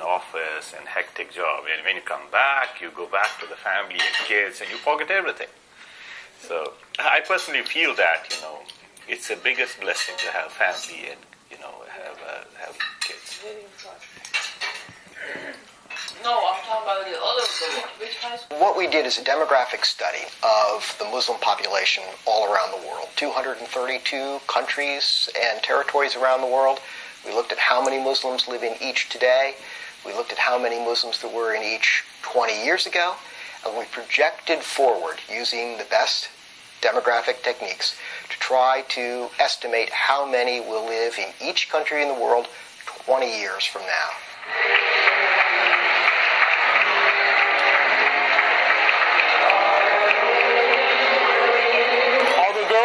office and hectic job. And when you come back, you go back to the family and kids, and you forget everything. So I personally feel that, it's the biggest blessing to have family and, have kids. No, I'm talking about the other one. Which high school? What we did is a demographic study of the Muslim population all around the world, 232 countries and territories around the world. We looked at how many Muslims live in each today. We looked at how many Muslims there were in each 20 years ago. And we projected forward using the best demographic techniques to try to estimate how many will live in each country in the world 20 years from now.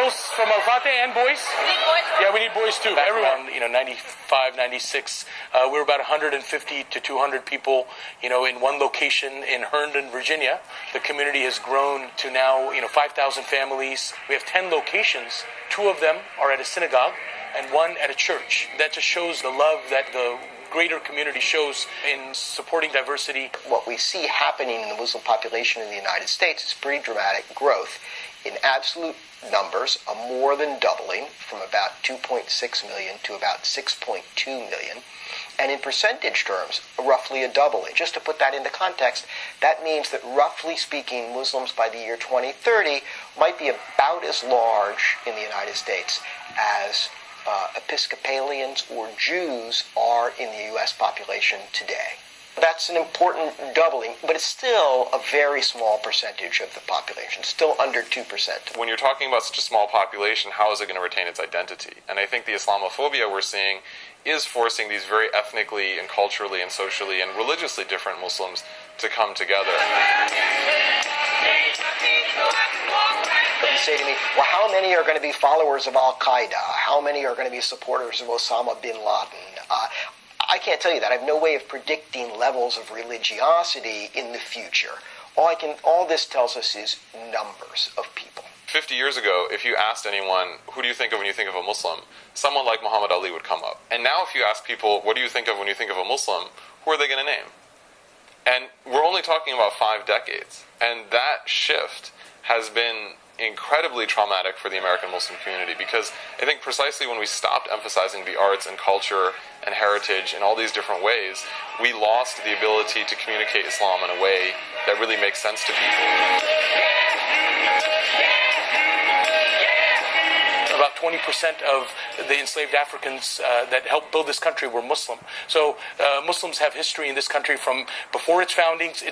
From Al-Fateh and boys? We need boys. Yeah, we need boys too. Everyone, 95, 96, we're about 150 to 200 people, in one location in Herndon, Virginia. The community has grown to now, 5,000 families. We have 10 locations. 2 of them are at a synagogue and 1 at a church. That just shows the love that the greater community shows in supporting diversity. What we see happening in the Muslim population in the United States is pretty dramatic growth. In absolute numbers, a more than doubling from about 2.6 million to about 6.2 million. And in percentage terms, roughly a doubling. Just to put that into context, that means that roughly speaking, Muslims by the year 2030 might be about as large in the United States as Episcopalians or Jews are in the U.S. population today. That's an important doubling, but it's still a very small percentage of the population, still under 2%. When you're talking about such a small population, how is it going to retain its identity? And I think the Islamophobia we're seeing is forcing these very ethnically and culturally and socially and religiously different Muslims to come together. But you say to me, well, how many are going to be followers of Al-Qaeda? How many are going to be supporters of Osama bin Laden? I can't tell you that. I have no way of predicting levels of religiosity in the future. All this tells us is numbers of people. 50 years ago, if you asked anyone, who do you think of when you think of a Muslim? Someone like Muhammad Ali would come up. And now if you ask people, what do you think of when you think of a Muslim? Who are they going to name? And we're only talking about 5 decades. And that shift has been incredibly traumatic for the American Muslim community, because I think precisely when we stopped emphasizing the arts and culture and heritage in all these different ways, we lost the ability to communicate Islam in a way that really makes sense to people. About 20% of the enslaved Africans that helped build this country were Muslim. So Muslims have history in this country from before its foundings.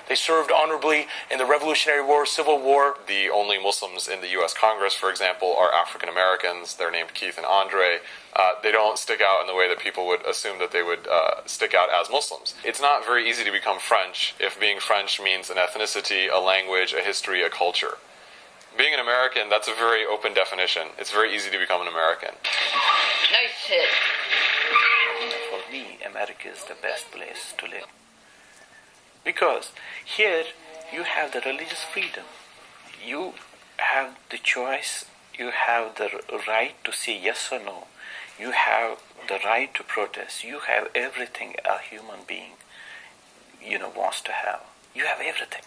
They served honorably in the Revolutionary War, Civil War. The only Muslims in the U.S. Congress, for example, are African Americans. They're named Keith and Andre. They don't stick out in the way that people would assume that they would stick out as Muslims. It's not very easy to become French if being French means an ethnicity, a language, a history, a culture. Being an American, that's a very open definition. It's very easy to become an American. Nice hit. For me, America is the best place to live. Because here you have the religious freedom. You have the choice. You have the right to say yes or no. You have the right to protest. You have everything a human being, wants to have. You have everything.